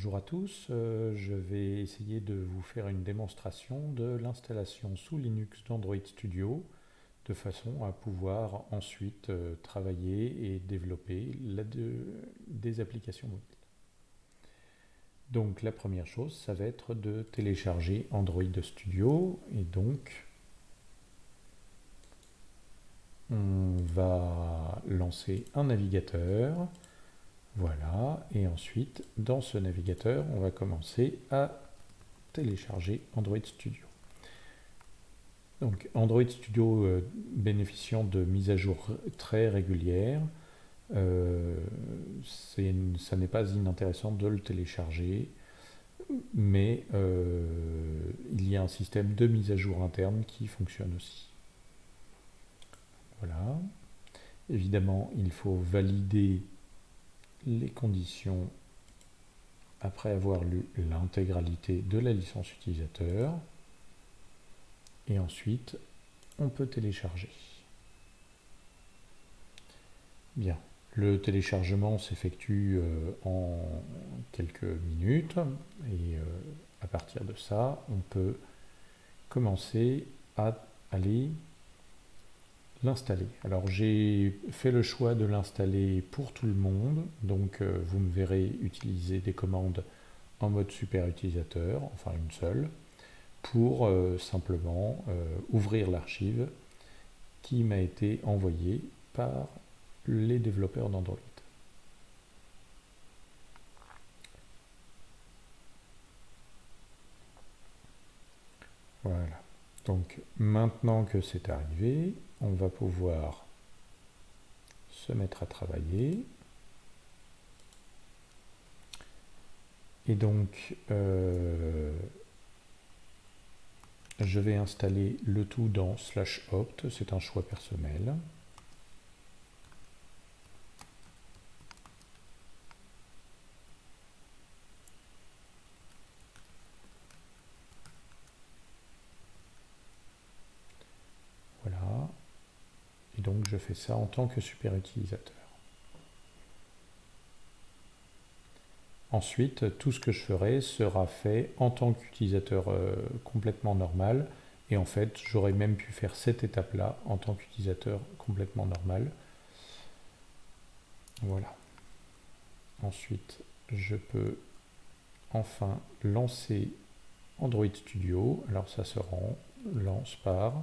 Bonjour à tous, je vais essayer de vous faire une démonstration de l'installation sous Linux d'Android Studio de façon à pouvoir ensuite travailler et développer des applications mobiles. Donc la première chose, ça va être de télécharger Android Studio et donc on va lancer un navigateur. Voilà, et ensuite, dans ce navigateur, on va commencer à télécharger Android Studio. Donc Android Studio bénéficiant de mises à jour très régulières, ça n'est pas inintéressant de le télécharger, mais il y a un système de mise à jour interne qui fonctionne aussi. Voilà. Évidemment, il faut valider les conditions après avoir lu l'intégralité de la licence utilisateur. Et ensuite, on peut télécharger. Bien, le téléchargement s'effectue en quelques minutes et à partir de ça, on peut commencer à aller l'installer. Alors j'ai fait le choix de l'installer pour tout le monde, donc vous me verrez utiliser des commandes en mode super utilisateur, enfin une seule, pour simplement ouvrir l'archive qui m'a été envoyée par les développeurs d'Android. Voilà. Donc maintenant que c'est arrivé, on va pouvoir se mettre à travailler. Et donc, je vais installer le tout dans /opt, c'est un choix personnel. Voilà. Et donc, je fais ça en tant que super utilisateur. Ensuite, tout ce que je ferai sera fait en tant qu'utilisateur complètement normal. Et en fait, j'aurais même pu faire cette étape-là en tant qu'utilisateur complètement normal. Voilà. Ensuite, je peux enfin lancer Android Studio. Alors ça se lance par...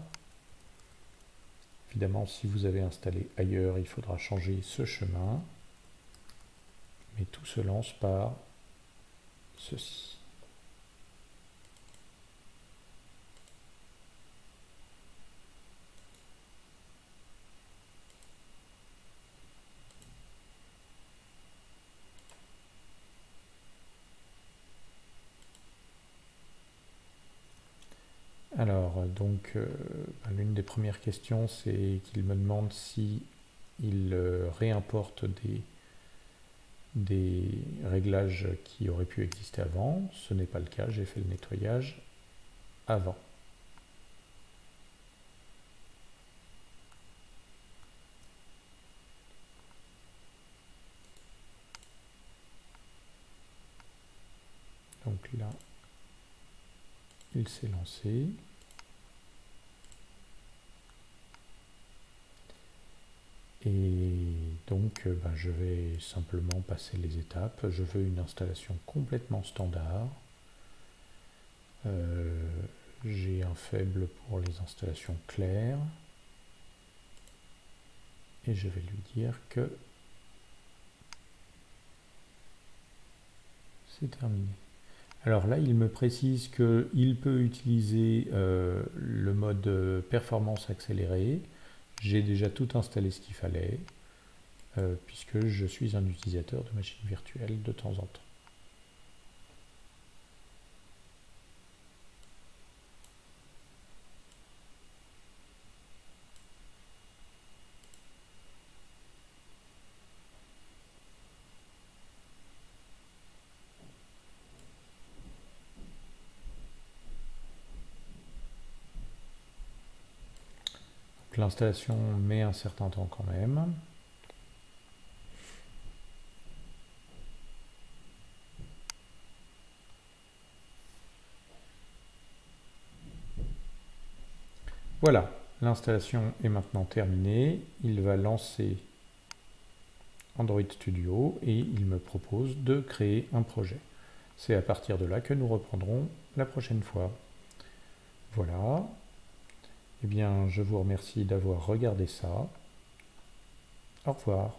Évidemment, si vous avez installé ailleurs, il faudra changer ce chemin. Mais tout se lance par ceci. Alors, donc, l'une des premières questions, c'est qu'il me demande si il réimporte des réglages qui auraient pu exister avant. Ce n'est pas le cas, j'ai fait le nettoyage avant. Donc là, il s'est lancé. Et donc, je vais simplement passer les étapes. Je veux une installation complètement standard. J'ai un faible pour les installations claires. Et je vais lui dire que c'est terminé. Alors là, il me précise qu'il peut utiliser le mode performance accélérée. J'ai déjà tout installé ce qu'il fallait, puisque je suis un utilisateur de machine virtuelle de temps en temps. L'installation met un certain temps quand même. Voilà, l'installation est maintenant terminée. Il va lancer Android Studio et il me propose de créer un projet. C'est à partir de là que nous reprendrons la prochaine fois. Voilà. Eh bien, je vous remercie d'avoir regardé ça. Au revoir.